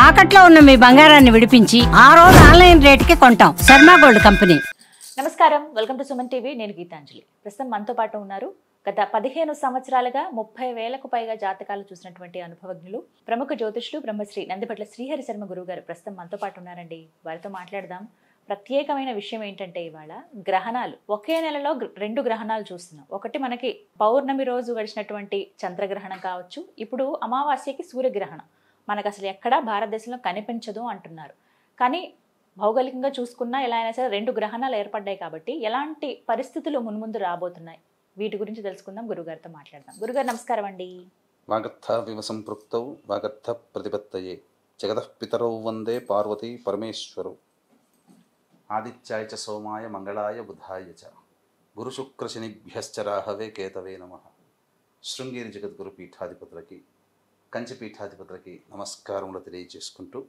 తాకట్లో ఉన్న మీ బంగారాన్ని విడిపించి ఆ రోజు ఆన్లైన్ రేటుకి కొంటాం. Sharma gold company. నమస్కారం, వెల్కమ్ టు సుమన్ టీవీ. నేను గీతాంజలి. ప్రస్తుతం మనతో పాటు ఉన్నారు గత 15 సంవత్సరాలుగా 30,000కు పైగా జాతకాలు చూసినటువంటి అనుభవజ్ఞులు, ప్రముఖ జ్యోతిష్యులు బ్రహ్మశ్రీ నందిపట్ల శ్రీహరి శర్మ గురువు గారు ప్రస్తుతం మనతో పాటు ఉన్నారండి. వారితో మాట్లాడదాం. ప్రత్యేకమైన విషయం ఏంటంటే ఇవాళ గ్రహణాలు, ఒకే నెలలో 2 గ్రహణాలు చూస్తున్నాం. ఒకటి మనకి పౌర్ణమి రోజు గడిచినటువంటి చంద్రగ్రహణం కావచ్చు, ఇప్పుడు అమావాస్యకి సూర్యగ్రహణం. మనకు అసలు ఎక్కడా భారతదేశంలో కనిపించదు అంటున్నారు. కానీ భౌగోళికంగా చూసుకున్నా ఎలా అయినా సరే 2 గ్రహణాలు ఏర్పడ్డాయి కాబట్టి ఎలాంటి పరిస్థితులు మున్ముందు రాబోతున్నాయి, వీటి గురించి తెలుసుకుందాం. గురుగారితో మాట్లాడదాం. గురుగారు నమస్కారం అండి. వాగర్థ వివ సంపృక్తౌ వాగర్థ ప్రతిపత్తయే జగతః పితరౌ వందే పార్వతీ పరమేశ్వరౌ ఆదిత్యాయ చ సోమాయ మంగళాయ బుధాయ చ గురుశుక్రశనిభ్యశ్చ రాహవే కేతవే నమః. శృంగేరి జగద్గురు పీఠాధిపతులకి, కంచి పీఠాధిపతులకి నమస్కారములు తెలియజేసుకుంటూ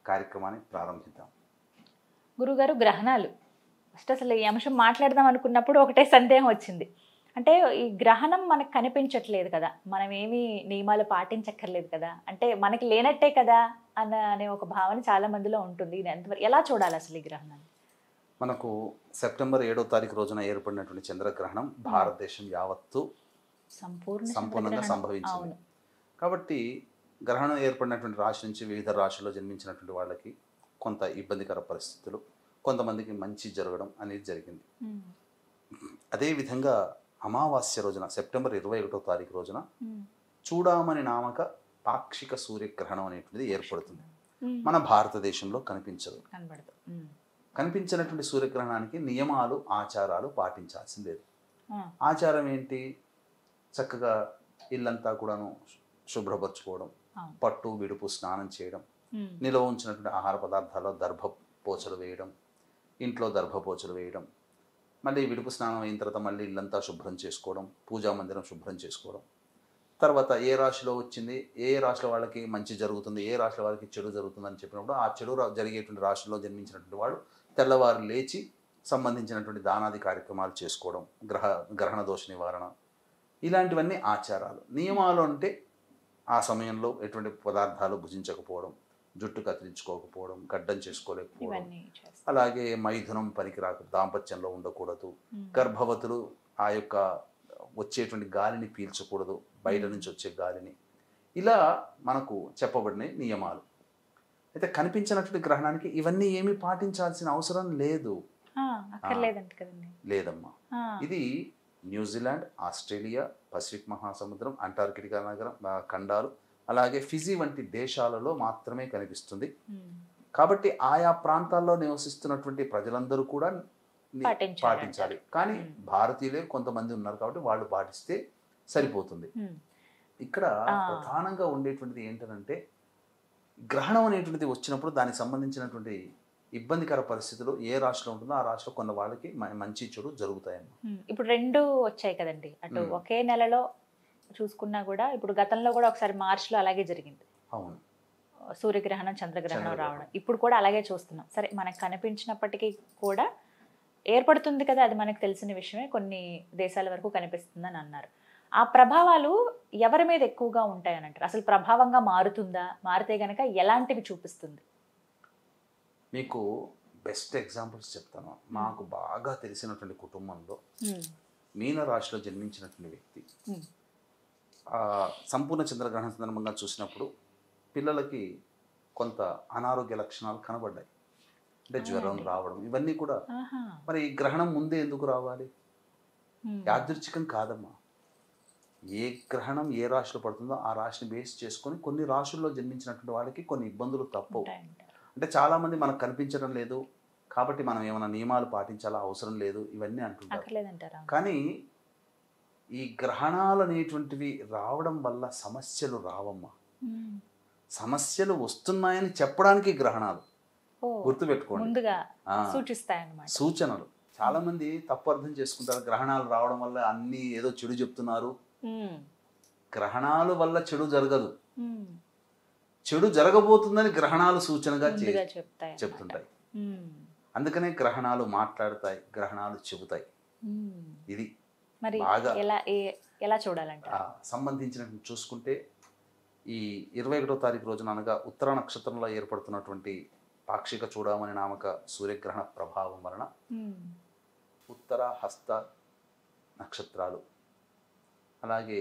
కార్యక్రమాన్ని ప్రారంభిద్దాం. గురుగారు, గ్రహణాలు ఫస్ట్ అసలు ఈ అంశం మాట్లాడదాం అనుకున్నప్పుడు ఒకటే సందేహం వచ్చింది. అంటే ఈ గ్రహణం మనకు కనిపించట్లేదు కదా, మనం ఏమీ నియమాలు పాటించక్కర్లేదు కదా, అంటే మనకి లేనట్టే కదా అనే ఒక భావన చాలా మందిలో ఉంటుంది. ఇది ఎంతవరకు ఎలా చూడాలి అసలు ఈ గ్రహణాన్ని? మనకు సెప్టెంబర్ 7వ తారీఖు రోజున ఏర్పడినటువంటి చంద్రగ్రహణం భారతదేశం యావత్తు సంపూర్ణంగా సంభవించింది. కాబట్టి గ్రహణం ఏర్పడినటువంటి రాశి నుంచి వివిధ రాశుల్లో జన్మించినటువంటి వాళ్ళకి కొంత ఇబ్బందికర పరిస్థితులు, కొంతమందికి మంచి జరగడం అనేది జరిగింది. అదేవిధంగా అమావాస్య రోజున సెప్టెంబర్ 21వ తారీఖు రోజున చూడామణి నామక పాక్షిక సూర్యగ్రహణం అనేటువంటిది ఏర్పడుతుంది. మన భారతదేశంలో కనిపించదు. కనిపించినటువంటి సూర్యగ్రహణానికి నియమాలు, ఆచారాలు పాటించాల్సింది లేదు. ఆచారం ఏంటి? చక్కగా ఇల్లంతా కూడాను శుభ్రపరచుకోవడం, పట్టు విడుపు స్నానం చేయడం, నిల్వ ఉంచినటువంటి ఆహార పదార్థాల్లో దర్భపోచలు వేయడం, ఇంట్లో దర్భపోచలు వేయడం, మళ్ళీ విడుపు స్నానం అయిన తర్వాత మళ్ళీ ఇల్లంతా శుభ్రం చేసుకోవడం, పూజా మందిరం శుభ్రం చేసుకోవడం. తర్వాత ఏ రాశిలో వచ్చింది, ఏ రాశిలో వాళ్ళకి మంచి జరుగుతుంది, ఏ రాశిలో వాళ్ళకి చెడు జరుగుతుంది అని చెప్పినప్పుడు ఆ చెడు జరిగేటువంటి రాశిలో జన్మించినటువంటి వాళ్ళు తెల్లవారు లేచి సంబంధించినటువంటి దానాది కార్యక్రమాలు చేసుకోవడం, గ్రహణ దోష నివారణ, ఇలాంటివన్నీ ఆచారాలు. నియమాలు అంటే ఆ సమయంలో ఎటువంటి పదార్థాలు భుజించకపోవడం, జుట్టు కత్తిరించుకోకపోవడం, గడ్డం చేసుకోలేకపోవడం, అలాగే మైథునం పనికిరాకు, దాంపత్యంలో ఉండకూడదు, గర్భవతులు ఆ యొక్క వచ్చేటువంటి గాలిని పీల్చకూడదు, బయట నుంచి వచ్చే గాలిని. ఇలా మనకు చెప్పబడిన నియమాలు. అయితే కనిపించినటువంటి గ్రహణానికి ఇవన్నీ ఏమీ పాటించాల్సిన అవసరం లేదు. లేదమ్మా. ఇది న్యూజిలాండ్, ఆస్ట్రేలియా, పసిఫిక్ మహాసముద్రం, అంటార్కిటికా నగరం ఖండాలు, అలాగే ఫిజీ వంటి దేశాలలో మాత్రమే కనిపిస్తుంది. కాబట్టి ఆయా ప్రాంతాల్లో నివసిస్తున్నటువంటి ప్రజలందరూ కూడా పాటించాలి. కానీ భారతీయులే కొంతమంది ఉన్నారు కాబట్టి వాళ్ళు పాటిస్తే సరిపోతుంది. ఇక్కడ ప్రధానంగా ఉండేటువంటిది ఏంటంటే, గ్రహణం అనేటువంటిది వచ్చినప్పుడు దానికి సంబంధించినటువంటి ఇబ్బందికర పరిస్థితులు ఏ రాశిలో ఉంటుందో ఆ రాశిలో కొన్ని వాళ్ళకి మంచి చెడు జరుగుతాయన్నమాట. ఇప్పుడు 2 వచ్చాయి కదండి, అటు ఒకే నెలలో చూసుకున్నా కూడా ఇప్పుడు గతంలో కూడా ఒకసారి మార్చిలో అలాగే జరిగింది. అవును, సూర్యగ్రహణం చంద్రగ్రహణం రావడం. ఇప్పుడు కూడా అలాగే చూస్తున్నాం. సరే, మనకు కనిపించినప్పటికీ కూడా ఏర్పడుతుంది కదా, అది మనకు తెలిసిన విషయమే. కొన్ని దేశాల వరకు కనిపిస్తుందని అన్నారు. ఆ ప్రభావాలు ఎవరి మీద ఎక్కువగా ఉంటాయని అంటారు? అసలు ప్రభావంగా మారుతుందా? మారితే గనక ఎలాంటివి చూపిస్తుంది? మీకు బెస్ట్ ఎగ్జాంపుల్స్ చెప్తాను. మాకు బాగా తెలిసినటువంటి కుటుంబంలో మీన రాశిలో జన్మించినటువంటి వ్యక్తి సంపూర్ణ చంద్రగ్రహణ సందర్భంగా చూసినప్పుడు పిల్లలకి కొంత అనారోగ్య లక్షణాలు కనబడ్డాయి. అంటే జ్వరం రావడం, ఇవన్నీ కూడా. మరి గ్రహణం ముందే ఎందుకు రావాలి? యాదృచ్ఛికం కాదమ్మా. ఏ గ్రహణం ఏ రాశిలో పడుతుందో ఆ రాశిని బేస్ చేసుకొని కొన్ని రాశుల్లో జన్మించినటువంటి వాళ్ళకి కొన్ని ఇబ్బందులు తప్పవు. అంటే చాలామంది మనకు కనిపించడం లేదు కాబట్టి మనం ఏమైనా నియమాలు పాటించాలా, అవసరం లేదు, ఇవన్నీ అంటుంటారు. కానీ ఈ గ్రహణాలు అనేటువంటివి రావడం వల్ల సమస్యలు రావమ్మా. సమస్యలు వస్తున్నాయని చెప్పడానికి గ్రహణాలు గుర్తుపెట్టుకోండి, సూచనలు. చాలా మంది తప్పు అర్థం చేసుకుంటారు. గ్రహణాలు రావడం వల్ల అన్ని ఏదో చెడు చెప్తున్నారు. గ్రహణాల వల్ల చెడు జరగదు, చెడు జరగబోతుందని గ్రహణాలు సూచనగా చెప్తుంటాయి. అందుకనే గ్రహణాలు మాట్లాడతాయి, గ్రహణాలు చెబుతాయి. ఇది బాగా ఎలా చూడాలంటే సంబంధించిన చూసుకుంటే ఈ 21వ తారీఖు రోజున అనగా ఉత్తర నక్షత్రంలో ఏర్పడుతున్నటువంటి పాక్షిక చూడమని నామక సూర్యగ్రహణ ప్రభావం వలన ఉత్తర హస్త నక్షత్రాలు, అలాగే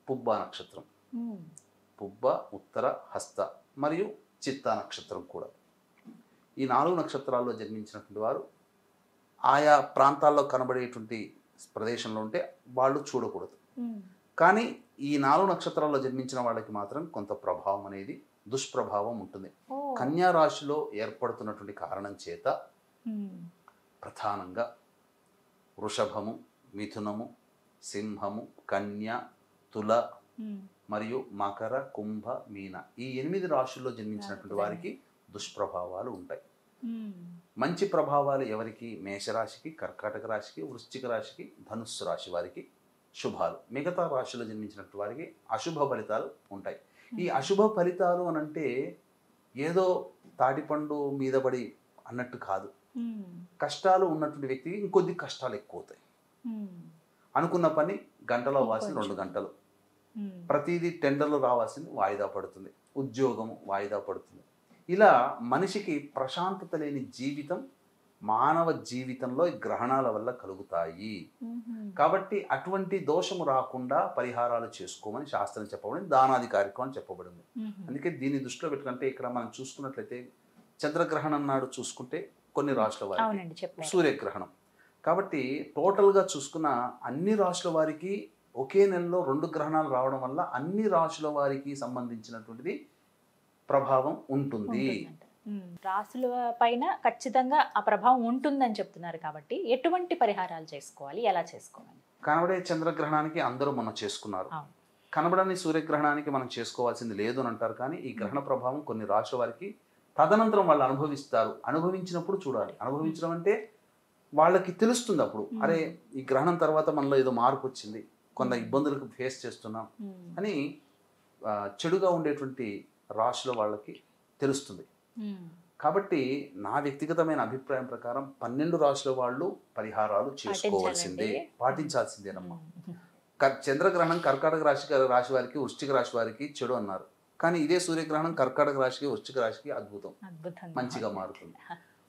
పుబ్బ నక్షత్రం, పుబ్బ, ఉత్తర, హస్త మరియు చిత్తా నక్షత్రం కూడా, ఈ 4 నక్షత్రాల్లో జన్మించినటువంటి వారు ఆయా ప్రాంతాల్లో కనబడేటువంటి ప్రదేశంలో ఉంటే వాళ్ళు చూడకూడదు. కానీ ఈ 4 నక్షత్రాల్లో జన్మించిన వాళ్ళకి మాత్రం కొంత ప్రభావం అనేది, దుష్ప్రభావం ఉంటుంది. కన్యా రాశిలో ఏర్పడుతున్నటువంటి కారణం చేత ప్రధానంగా వృషభము, మిథునము, సింహము, కన్య, తుల మరియు మకర, కుంభ, మీన, ఈ 8 రాశుల్లో జన్మించినటువంటి వారికి దుష్ప్రభావాలు ఉంటాయి. మంచి ప్రభావాలు ఎవరికి? మేషరాశికి, కర్కాటక రాశికి, వృశ్చిక రాశికి, ధనుస్సు రాశి వారికి శుభాలు. మిగతా రాశిలో జన్మించినటువంటి వారికి అశుభ ఫలితాలు ఉంటాయి. ఈ అశుభ ఫలితాలు అనంటే ఏదో తాటిపండు మీద పడి అన్నట్టు కాదు. కష్టాలు ఉన్నటువంటి వ్యక్తికి ఇంకొద్ది కష్టాలు ఎక్కువ అవుతాయి. అనుకున్న పని గంటలో అవ్వాల్సింది 2 గంటలు, ప్రతిదీ టెండర్లు రావాల్సింది వాయిదా పడుతుంది, ఉద్యోగం వాయిదా పడుతుంది. ఇలా మనిషికి ప్రశాంతత లేని జీవితం మానవ జీవితంలో గ్రహణాల వల్ల కలుగుతాయి. కాబట్టి అటువంటి దోషము రాకుండా పరిహారాలు చేసుకోమని శాస్త్రం చెప్పబడింది, దానాది కార్యక్రమం చెప్పబడింది. అందుకే దీన్ని దృష్టిలో పెట్టుకుంటే ఇక్కడ మనం చూసుకున్నట్లయితే చంద్రగ్రహణం నాడు చూసుకుంటే కొన్ని రాశుల వారికి సూర్యగ్రహణం. కాబట్టి టోటల్గా చూసుకున్న అన్ని రాశుల వారికి ఒకే నెలలో 2 గ్రహణాలు రావడం వల్ల అన్ని రాశుల వారికి సంబంధించినటువంటిది ప్రభావం ఉంటుంది. రాశుల పైన ఖచ్చితంగా ఆ ప్రభావం ఉంటుందని చెప్తున్నారు. కాబట్టి ఎటువంటి పరిహారాలు చేసుకోవాలి, ఎలా చేసుకోవాలి? కనబడే చంద్రగ్రహణానికి అందరూ మనం చేసుకున్నారు, కనబడని సూర్యగ్రహణానికి మనం చేసుకోవాల్సింది లేదు అని అంటారు. కానీ ఈ గ్రహణ ప్రభావం కొన్ని రాశుల వారికి తదనంతరం వాళ్ళు అనుభవిస్తారు. అనుభవించినప్పుడు చూడాలి. అనుభవించడం అంటే వాళ్ళకి తెలుస్తుంది అప్పుడు, అరే ఈ గ్రహణం తర్వాత మనలో ఏదో మార్పు వచ్చింది, కొంత ఇబ్బందులకు ఫేస్ చేస్తున్నాం అని చెడుగా ఉండేటువంటి రాశుల వాళ్ళకి తెలుస్తుంది. కాబట్టి నా వ్యక్తిగతమైన అభిప్రాయం ప్రకారం 12 రాశుల వాళ్ళు పరిహారాలు చేసుకోవాల్సిందే, పాటించాల్సిందేనమ్మా. చంద్రగ్రహణం కర్కాటక రాశి వారికి, వృశ్చిక రాశి వారికి చెడు అన్నారు. కానీ ఇదే సూర్యగ్రహణం కర్కాటక రాశికి, వృశ్చిక రాశికి అద్భుతం, మంచిగా మారుతుంది.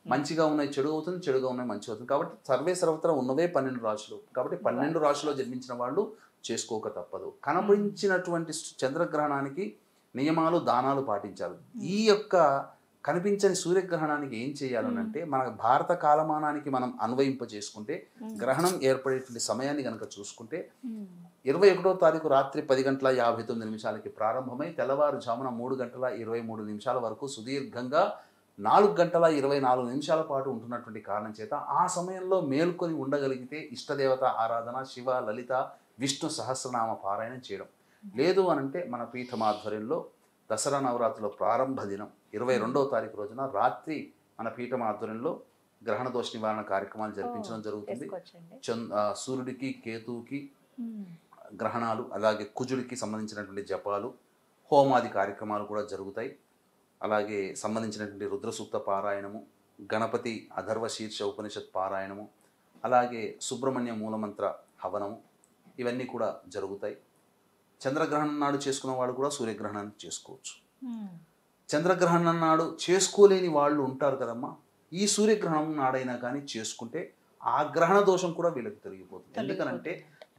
మంచిగా ఉన్నాయి చెడు అవుతుంది, చెడుగా ఉన్నాయి మంచి అవుతుంది. కాబట్టి సర్వే సర్వత్రా ఉన్నవే 12 రాశులు. కాబట్టి 12 రాశుల్లో జన్మించిన వాళ్ళు చేసుకోక తప్పదు. కనిపించినటువంటి చంద్రగ్రహణానికి నియమాలు, దానాలు పాటించాలి. ఈ యొక్క కనిపించని సూర్యగ్రహణానికి ఏం చేయాలనంటే మన భారత కాలమానానికి మనం అన్వయింపజేసుకుంటే గ్రహణం ఏర్పడేటువంటి సమయాన్ని కనుక చూసుకుంటే 21వ తారీఖు రాత్రి 10:59 ప్రారంభమై తెల్లవారుజామున 3:23 వరకు సుదీర్ఘంగా 4:24 పాటు ఉంటున్నటువంటి కారణం చేత ఆ సమయంలో మేల్కొని ఉండగలిగితే ఇష్టదేవత ఆరాధన, శివ, లలిత, విష్ణు సహస్రనామ పారాయణం చేయడం. లేదు అనంటే మన పీఠం ఆధ్వర్యంలో దసరా నవరాత్రుల ప్రారంభ దినం 22వ తారీఖు రోజున రాత్రి మన పీఠం ఆధ్వర్యంలో గ్రహణ దోష నివారణ కార్యక్రమాలు జరిపించడం జరుగుతుంది. సూర్యుడికి, కేతువుకి గ్రహణాలు, అలాగే కుజుడికి సంబంధించినటువంటి జపాలు, హోమాది కార్యక్రమాలు కూడా జరుగుతాయి. అలాగే సంబంధించినటువంటి రుద్రసూక్త పారాయణము, గణపతి అథర్వ శీర్ష ఉపనిషత్ పారాయణము, అలాగే సుబ్రహ్మణ్య మూలమంత్ర హవనము, ఇవన్నీ కూడా జరుగుతాయి. చంద్రగ్రహణం నాడు చేసుకున్న వాళ్ళు కూడా సూర్యగ్రహణాన్ని చేసుకోవచ్చు. చంద్రగ్రహణం నాడు చేసుకోలేని వాళ్ళు ఉంటారు కదమ్మా, ఈ సూర్యగ్రహణం నాడైనా కానీ చేసుకుంటే ఆ గ్రహణ దోషం కూడా వీళ్ళకి తొలగిపోతుంది. ఎందుకనంటే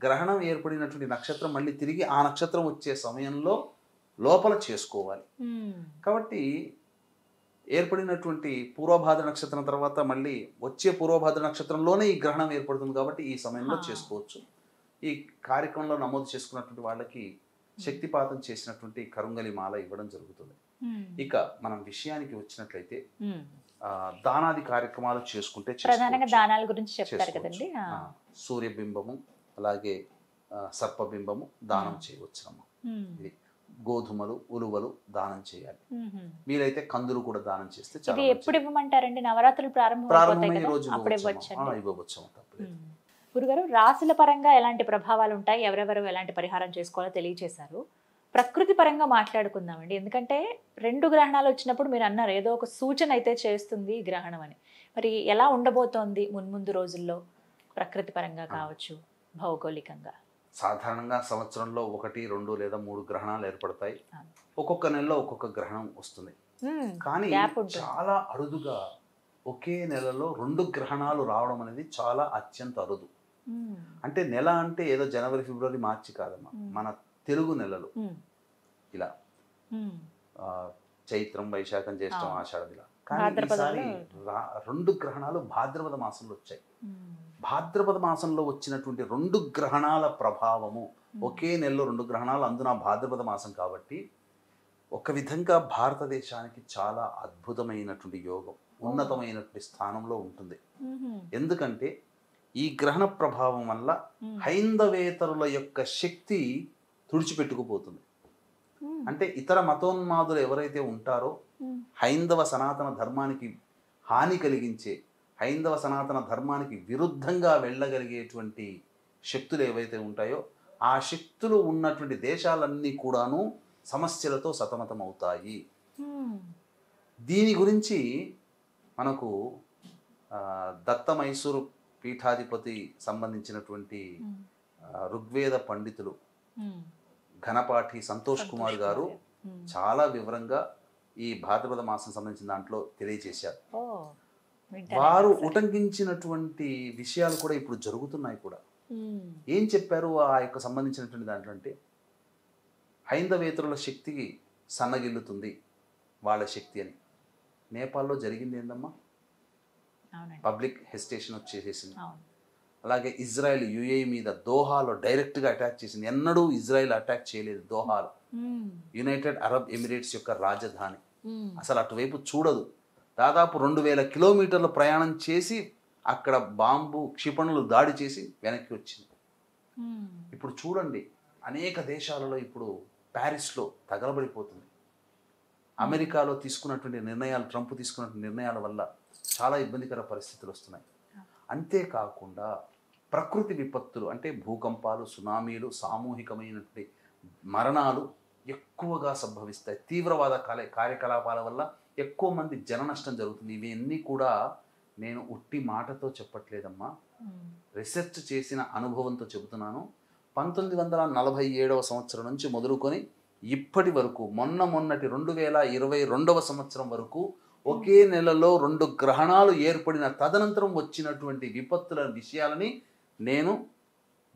గ్రహణం ఏర్పడినటువంటి నక్షత్రం మళ్ళీ తిరిగి ఆ నక్షత్రం వచ్చే సమయంలో లోపల చేసుకోవాలి. కాబట్టి ఏర్పడినటువంటి పూర్వభాద్ర నక్షత్రం తర్వాత మళ్ళీ వచ్చే పూర్వభాద్ర నక్షత్రంలోనే ఈ గ్రహణం ఏర్పడుతుంది. కాబట్టి ఈ సమయంలో చేసుకోవచ్చు. ఈ కార్యక్రమంలో నమోదు చేసుకున్నటువంటి వాళ్ళకి శక్తిపాతం చేసినటువంటి కరుంగలి మాల ఇవ్వడం జరుగుతుంది. ఇక మనం విషయానికి వచ్చినట్లయితే దానాది కార్యక్రమాలు చేసుకుంటే ప్రధానంగా దానాల గురించి చెప్తారు కదండి. సూర్యబింబము, అలాగే సర్పబింబము దానం చేయవచ్చునమ్మా. ఇది గోధుమలు, ఉలువలు దానం చేయాలి. వీలైతే కందులు కూడా దానం చేస్తే చాలా. ఎప్పుడు ఇవ్వమంటారండి? నవరాత్రులు ప్రారంభమయ్యే రోజు ఇవ్వవచ్చు. గురుగారు, రాశుల పరంగా ఎలాంటి ప్రభావాలు ఉంటాయి, ఎవరెవరు ఎలాంటి పరిహారం చేసుకోవాలో తెలియజేశారు. ప్రకృతి పరంగా మాట్లాడుకుందామండి. ఎందుకంటే 2 గ్రహణాలు వచ్చినప్పుడు మీరు అన్నారు ఏదో ఒక సూచన అయితే చేస్తుంది గ్రహణం అని. మరి ఎలా ఉండబోతోంది మున్ముందు రోజుల్లో ప్రకృతి పరంగా కావచ్చు, భౌగోళికంగా? సాధారణంగా సంవత్సరంలో 1, 2 లేదా 3 గ్రహణాలు ఏర్పడతాయి. అవును. ఒక్కొక్క నెలలో ఒక్కొక్క గ్రహణం వస్తుంది. కానీ గ్యాప్ ఉంటుంది. చాలా అరుదుగా ఒకే నెలలో 2 గ్రహణాలు రావడం అనేది చాలా అత్యంత అరుదు. అంటే నెల అంటే ఏదో జనవరి, ఫిబ్రవరి, మార్చి కాదమ్మా, మన తెలుగు నెలలు ఇలా చైత్రం, వైశాఖం, జ్యేష్టం, ఆషాఢం ఇలా. కానీ ఈసారి 2 గ్రహణాలు భాద్రపద మాసంలో వచ్చాయి. భాద్రపద మాసంలో వచ్చినటువంటి 2 గ్రహణాల ప్రభావము, ఒకే నెలలో 2 గ్రహణాలు, అందున భాద్రపద మాసం కాబట్టి ఒక విధంగా భారతదేశానికి చాలా అద్భుతమైనటువంటి యోగం, ఉన్నతమైనటువంటి స్థానంలో ఉంటుంది. ఎందుకంటే ఈ గ్రహణ ప్రభావం వల్ల హైందవేతరుల యొక్క శక్తి తుడిచిపెట్టుకుపోతుంది. అంటే ఇతర మతోన్మాదులు ఎవరైతే ఉంటారో హైందవ సనాతన ధర్మానికి హాని కలిగించే, హైందవ సనాతన ధర్మానికి విరుద్ధంగా వెళ్ళగలిగేటువంటి శక్తులు ఏవైతే ఉంటాయో ఆ శక్తులు ఉన్నటువంటి దేశాలన్నీ కూడాను సమస్యలతో సతమతం అవుతాయి. దీని గురించి మనకు దత్త మైసూరు పీఠాధిపతి సంబంధించినటువంటి ఋగ్వేద పండితులు ఘనపాఠి సంతోష్ కుమార్ గారు చాలా వివరంగా ఈ భాద్రపద మాసం సంబంధించిన దాంట్లో తెలియజేశారు. వారు ఉటంకించినటువంటి విషయాలు కూడా ఇప్పుడు జరుగుతున్నాయి కూడా. ఏం చెప్పారు ఆ యొక్క సంబంధించినటువంటి దాంట్లో అంటే, హైందవేతరుల శక్తికి సన్నగిల్లుతుంది వాళ్ళ శక్తి అని. నేపాల్లో జరిగింది ఏందమ్మా, పబ్లిక్ హెసిటేషన్ వచ్చేసేసింది. అలాగే ఇజ్రాయెల్ యుఏఈ మీద దోహాలో డైరెక్ట్గా అటాక్ చేసింది. ఎన్నడూ ఇజ్రాయెల్ అటాక్ చేయలేదు దోహాలో, యునైటెడ్ అరబ్ ఎమిరేట్స్ యొక్క రాజధాని. అసలు అటువైపు చూడదు. దాదాపు 2000 కిలోమీటర్ల ప్రయాణం చేసి అక్కడ బాంబు క్షిపణులు దాడి చేసి వెనక్కి వచ్చింది. ఇప్పుడు చూడండి, అనేక దేశాలలో ఇప్పుడు ప్యారిస్లో తగలబడిపోతుంది. అమెరికాలో తీసుకున్నటువంటి నిర్ణయాలు, ట్రంప్ తీసుకున్నటువంటి నిర్ణయాల వల్ల చాలా ఇబ్బందికర పరిస్థితులు వస్తున్నాయి. అంతేకాకుండా ప్రకృతి విపత్తులు అంటే భూకంపాలు, సునామీలు, సామూహికమైనటువంటి మరణాలు ఎక్కువగా సంభవిస్తాయి. తీవ్రవాద కార్యకలాపాల వల్ల ఎక్కువ మంది జన నష్టం జరుగుతుంది. ఇవన్నీ కూడా నేను ఉట్టి మాటతో చెప్పట్లేదమ్మా, రీసెర్చ్ చేసిన అనుభవంతో చెబుతున్నాను. 1947వ సంవత్సరం నుంచి మొదలుకొని ఇప్పటి వరకు మొన్నటి 2022వ సంవత్సరం వరకు ఒకే నెలలో 2 గ్రహణాలు ఏర్పడిన తదనంతరం వచ్చినటువంటి విపత్తుల విషయాలని నేను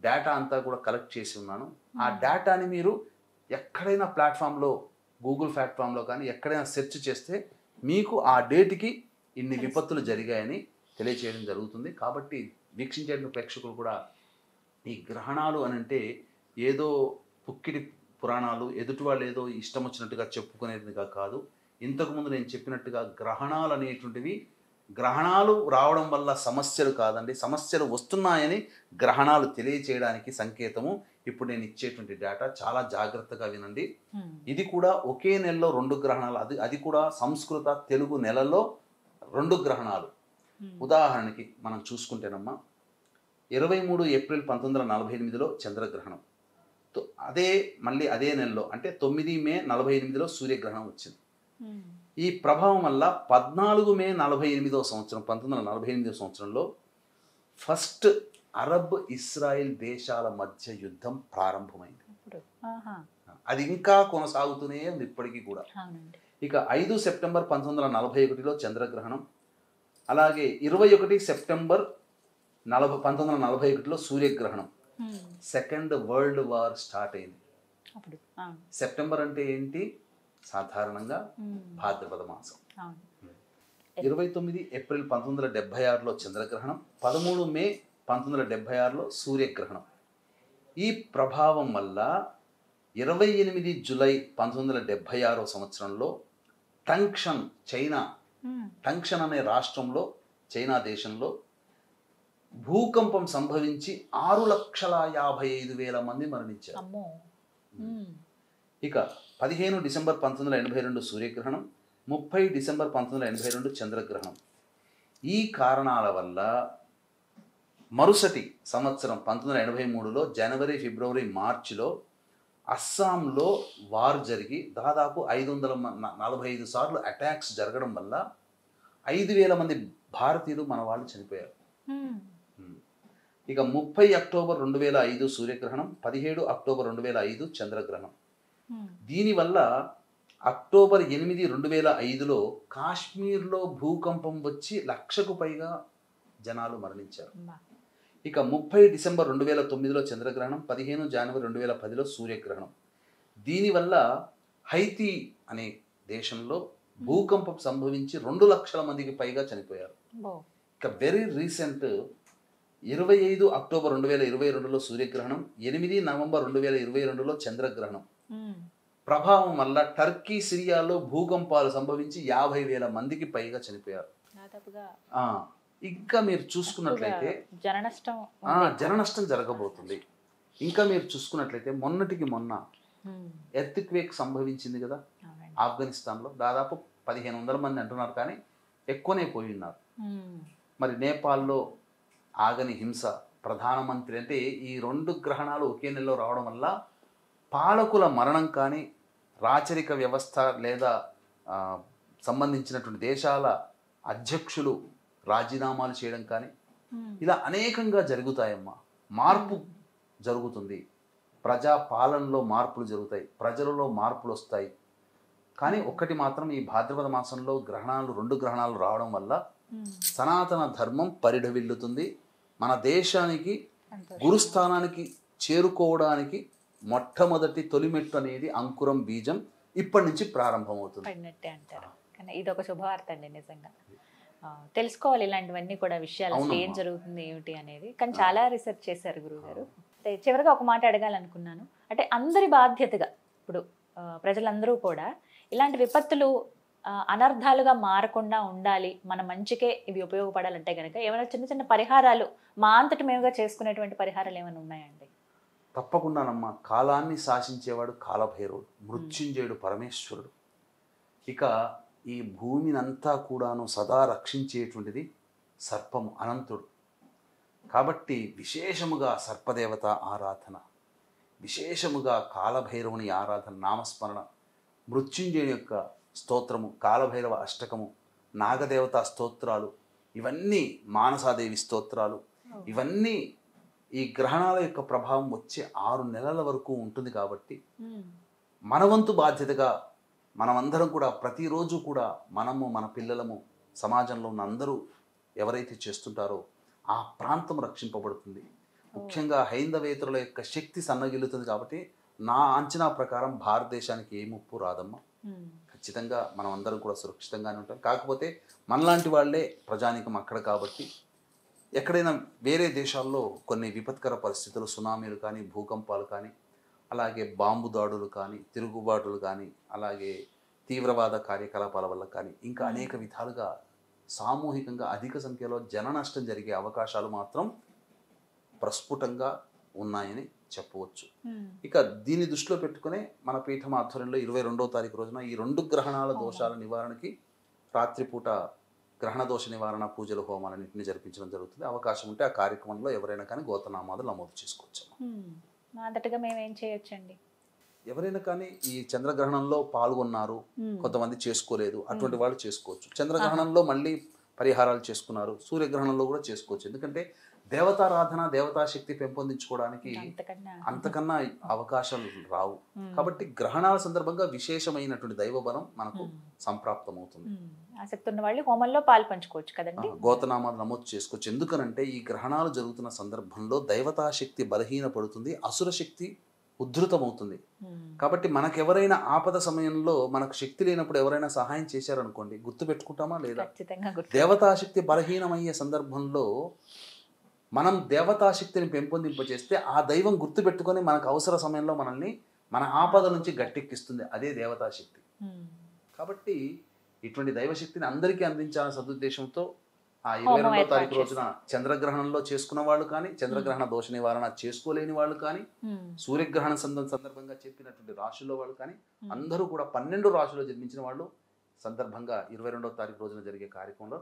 డేటా అంతా కూడా కలెక్ట్ చేసి ఉన్నాను. ఆ డేటాని మీరు ఎక్కడైనా ప్లాట్ఫామ్లో, గూగుల్ ప్లాట్ఫామ్లో కానీ ఎక్కడైనా సెర్చ్ చేస్తే మీకు ఆ డేట్కి ఇన్ని విపత్తులు జరిగాయని తెలియచేయడం జరుగుతుంది. కాబట్టి వీక్షించే ప్రేక్షకులు కూడా ఈ గ్రహణాలు అని అంటే ఏదో పుక్కిడి పురాణాలు, ఎదుటి వాళ్ళు ఏదో ఇష్టం వచ్చినట్టుగా చెప్పుకునేదిగా కాదు. ఇంతకుముందు నేను చెప్పినట్టుగా గ్రహణాలు అనేటువంటివి, గ్రహణాలు రావడం వల్ల సమస్యలు కాదండి, సమస్యలు వస్తున్నాయని గ్రహణాలు తెలియచేయడానికి సంకేతము. ఇప్పుడు నేను ఇచ్చేటువంటి డేటా చాలా జాగ్రత్తగా వినండి. ఇది కూడా ఒకే నెలలో 2 గ్రహణాలు, అది కూడా సంస్కృత తెలుగు నెలలో 2 గ్రహణాలు. ఉదాహరణకి మనం చూసుకుంటేనమ్మా, 23 ఏప్రిల్ 1948లో చంద్రగ్రహణం, మళ్ళీ అదే నెలలో అంటే 9 మే 48లో సూర్యగ్రహణం వచ్చింది. ఈ ప్రభావం వల్ల 14 మే 48వ సంవత్సరం 1948వ సంవత్సరంలో ఫస్ట్ అరబ్ ఇస్రాయిల్ దేశాల మధ్య యుద్ధం ప్రారంభమైంది. అది ఇంకా కొనసాగుతూనే ఉంది ఇప్పటికీ కూడా. ఇక 5 సెప్టెంబర్ 1941లో చంద్రగ్రహణం, అలాగే 21 సెప్టెంబర్ 1941లో సూర్యగ్రహణం. సెకండ్ వరల్డ్ వార్ స్టార్ట్ అయింది. సెప్టెంబర్ అంటే ఏంటి, సాధారణంగా భాద్రపద మాసం. 29 ఏప్రిల్ 1976లో చంద్రగ్రహణం, 13 మే 1976లో సూర్యగ్రహణం. ఈ ప్రభావం వల్ల 28 జూలై 1976 సంవత్సరంలో టంక్షన్ అనే రాష్ట్రంలో, చైనా దేశంలో భూకంపం సంభవించి 6,55,000 మంది మరణించారు. ఇక 15 డిసెంబర్ 1982 సూర్యగ్రహణం, 30 డిసెంబర్ 1982 చంద్రగ్రహణం. ఈ కారణాల వల్ల మరుసటి సంవత్సరం 1983లో జనవరి, ఫిబ్రవరి, మార్చిలో అస్సాంలో వార్ జరిగి దాదాపు 545 సార్లు అటాక్స్ జరగడం వల్ల 5,000 మంది భారతీయులు మన వాళ్ళు చనిపోయారు. ఇక 30 అక్టోబర్ 2005 సూర్యగ్రహణం, 17 అక్టోబర్ 2005 చంద్రగ్రహణం. దీనివల్ల అక్టోబర్ 8, 2005లో కాశ్మీర్లో భూకంపం వచ్చి 1,00,000కు పైగా జనాలు మరణించారు. ఇక 30 డిసెంబర్ 2009లో చంద్రగ్రహణం, 15 జనవరి 2010లో సూర్యగ్రహణం. దీనివల్ల హైతీ అనే దేశంలో భూకంపం సంభవించి 2,00,000 మందికి పైగా చనిపోయారు. ఇక వెరీ రీసెంట్ 25 అక్టోబర్ 2022లో సూర్యగ్రహణం, 8 నవంబర్ 2022లో చంద్రగ్రహణం ప్రభావం వల్ల టర్కీ, సిరియాలో భూకంపాలు సంభవించి 50,000 మందికి పైగా చనిపోయారు. ఇంకా మీరు చూసుకున్నట్లయితే జన నష్టం జరగబోతుంది. ఇంకా మీరు చూసుకున్నట్లయితే మొన్నటికి మొన్న ఎర్త్ క్వేక్ సంభవించింది కదా ఆఫ్ఘనిస్తాన్లో. దాదాపు 1,500 మంది అంటున్నారు, కానీ ఎక్కువనే పోయి ఉన్నారు. మరి నేపాల్లో ఆగని హింస. ప్రధానమంత్రి అంటే ఈ 2 గ్రహణాలు ఒకే నెలలో రావడం వల్ల పాలకుల మరణం కానీ, రాచరిక వ్యవస్థ లేదా సంబంధించినటువంటి దేశాల అధ్యక్షులు రాజీనామాలు చేయడం కానీ, ఇలా అనేకంగా జరుగుతాయమ్మా. మార్పు జరుగుతుంది, ప్రజా పాలనలో మార్పులు జరుగుతాయి, ప్రజలలో మార్పులు వస్తాయి. కానీ ఒక్కటి మాత్రం, ఈ భాద్రపద మాసంలో 2 గ్రహణాలు రావడం వల్ల సనాతన ధర్మం పరిఢవిల్లుతుంది. మన దేశానికి గురుస్థానానికి చేరుకోవడానికి మొట్టమొదటి తొలిమెట్టు అనేది అంకురం, బీజం ఇప్పటి నుంచి ప్రారంభమవుతుంది అంటారు. కానీ ఇది ఒక శుభవార్త అండి నిజంగా. తెలుసుకోవాలి ఇలాంటివన్నీ కూడా విషయాలు, ఏం జరుగుతుంది ఏమిటి అనేది. కానీ చాలా రీసెర్చ్ చేశారు గురువుగారు. చివరిగా ఒక మాట అడగాలనుకున్నాను. అంటే అందరి బాధ్యతగా ఇప్పుడు ప్రజలందరూ కూడా ఇలాంటి విపత్తులు అనర్థాలుగా మారకుండా ఉండాలి, మన మంచికే ఇవి ఉపయోగపడాలంటే కనుక ఏమైనా చిన్న చిన్న పరిహారాలు మా అంతటి మేముగా చేసుకునేటువంటి పరిహారాలు ఏమైనా ఉన్నాయండి? తప్పకుండానమ్మా. కాలాన్ని శాసించేవాడు కాలభైరవుడు, మృత్యుంజయుడు పరమేశ్వరుడు. ఇక ఈ భూమిని అంతా కూడాను సదా రక్షించేటువంటిది సర్పము, అనంతుడు. కాబట్టి విశేషముగా సర్పదేవత ఆరాధన, విశేషముగా కాలభైరవుని ఆరాధన, నామస్మరణ, మృత్యుంజయుని యొక్క స్తోత్రము, కాలభైరవ అష్టకము, నాగదేవత స్తోత్రాలు, ఇవన్నీ మానసాదేవి స్తోత్రాలు, ఇవన్నీ ఈ గ్రహణాల యొక్క ప్రభావం వచ్చే 6 నెలల వరకు ఉంటుంది. కాబట్టి మనవంతు బాధ్యతగా మనమందరం కూడా ప్రతిరోజు కూడా మనము, మన పిల్లలము, సమాజంలో ఉన్న అందరూ ఎవరైతే చేస్తుంటారో ఆ ప్రాంతం రక్షింపబడుతుంది. ముఖ్యంగా హైందవేతరుల యొక్క శక్తి సన్నగిల్లుతుంది. కాబట్టి నా అంచనా ప్రకారం భారతదేశానికి ఏ ముప్పు రాదమ్మా. ఖచ్చితంగా మనం అందరం కూడా సురక్షితంగానే ఉంటాం. కాకపోతే మనలాంటి వాళ్ళే ప్రజానికం అక్కడ. కాబట్టి ఎక్కడైనా వేరే దేశాల్లో కొన్ని విపత్కర పరిస్థితులు, సునామీలు కానీ, భూకంపాలు కానీ, అలాగే బాంబు దాడులు కానీ, తిరుగుబాటులు కానీ, అలాగే తీవ్రవాద కార్యకలాపాల వల్ల కానీ, ఇంకా అనేక విధాలుగా సామూహికంగా అధిక సంఖ్యలో జన నష్టం జరిగే అవకాశాలు మాత్రం ప్రస్ఫుటంగా ఉన్నాయని చెప్పవచ్చు. ఇక దీన్ని దృష్టిలో పెట్టుకునే మన పీఠం ఆధ్వర్యంలో 22వ తారీఖు రోజున ఈ 2 గ్రహణాల దోషాల నివారణకి రాత్రిపూట గ్రహణ దోష నివారణ పూజలు, హోమాలన్నింటినీ జరిపించడం జరుగుతుంది. అవకాశం ఉంటే ఆ కార్యక్రమంలో ఎవరైనా కానీ గోత్రనామాలు నమోదు చేసుకోవచ్చు. అంతటిగా మేము ఏం చేయొచ్చండి? ఎవరైనా కానీ ఈ చంద్రగ్రహణంలో పాల్గొన్నారు, కొంతమంది చేసుకోలేదు, అటువంటి వాళ్ళు చేసుకోవచ్చు. చంద్రగ్రహణంలో మళ్ళీ పరిహారాలు చేసుకున్నారు, సూర్యగ్రహణంలో కూడా చేసుకోవచ్చు. ఎందుకంటే దేవతారాధన, దేవతాశక్తి పెంపొందించుకోవడానికి అంతకన్నా అవకాశాలు రావు. కాబట్టి గ్రహణాల సందర్భంగా విశేషమైనటువంటి దైవబలం మనకు సంప్రాప్తమవుతుంది. ఆసక్తి ఉన్న వాళ్ళు హోమంలో పాలు పంచుకోవచ్చు కదండి, గోతనామాలు నమోదు చేసుకోవచ్చు. ఎందుకనంటే ఈ గ్రహణాలు జరుగుతున్న సందర్భంలో దైవతాశక్తి బలహీనపడుతుంది, అసుర శక్తి ఉద్ధృతమవుతుంది. కాబట్టి మనకెవరైనా ఆపద సమయంలో మనకు శక్తి లేనప్పుడు ఎవరైనా సహాయం చేశారనుకోండి, గుర్తు పెట్టుకుంటామా లేదా? దేవతాశక్తి బలహీనమయ్యే సందర్భంలో మనం దేవతాశక్తిని పెంపొందింపజేస్తే ఆ దైవం గుర్తుపెట్టుకొని మనకు అవసర సమయంలో మనల్ని మన ఆపద నుంచి గట్టెక్కిస్తుంది. అదే దేవతాశక్తి. కాబట్టి ఇటువంటి దైవశక్తిని అందరికీ అందించాలనే సదుద్దేశంతో ఆ 22వ తారీఖు రోజున చంద్రగ్రహణంలో చేసుకున్న వాళ్ళు కానీ, చంద్రగ్రహణ దోష నివారణ చేసుకోలేని వాళ్ళు కానీ, సూర్యగ్రహణ సందర్భంగా చెప్పినటువంటి రాశుల్లో వాళ్ళు కానీ, అందరూ కూడా 12 రాశుల్లో జన్మించిన వాళ్ళు సందర్భంగా 22వ తారీఖు రోజున జరిగే కార్యక్రమంలో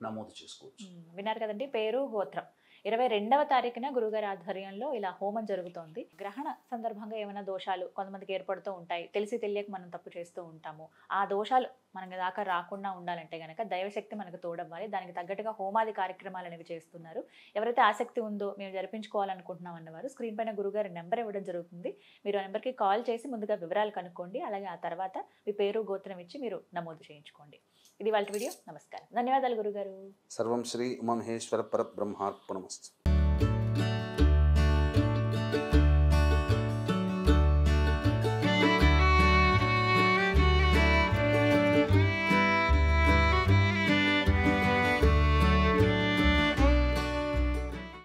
నమోదు చేసుకోవచ్చు. విన్నారు కదండి, పేరు, గోత్రం 22వ తారీఖున గురుగారి ఆధ్వర్యంలో ఇలా హోమం జరుగుతోంది. గ్రహణ సందర్భంగా ఏమైనా దోషాలు కొంతమందికి ఏర్పడుతూ ఉంటాయి, తెలిసి తెలియక మనం తప్పు చేస్తూ ఉంటాము. ఆ దోషాలు మనకి దాకా రాకుండా ఉండాలంటే గనక దైవశక్తి మనకు తోడవ్వాలి. దానికి తగ్గట్టుగా హోమాది కార్యక్రమాలు అనేవి చేస్తున్నారు. ఎవరైతే ఆసక్తి ఉందో మేము జరిపించుకోవాలనుకుంటున్నాం అన్నవారు స్క్రీన్ పైన గురుగారి నెంబర్ ఇవ్వడం జరుగుతుంది. మీరు ఆ నెంబర్కి కాల్ చేసి ముందుగా వివరాలు కనుక్కోండి. అలాగే ఆ తర్వాత మీ పేరు గోత్రం ఇచ్చి మీరు నమోదు చేయించుకోండి. ఇది వాళ్ళ వీడియో. నమస్కారం, ధన్యవాదాలు గురుగారు. సర్వం శ్రీ ఉమామహేశ్వర పరబ్రహ్మార్పణమస్తు.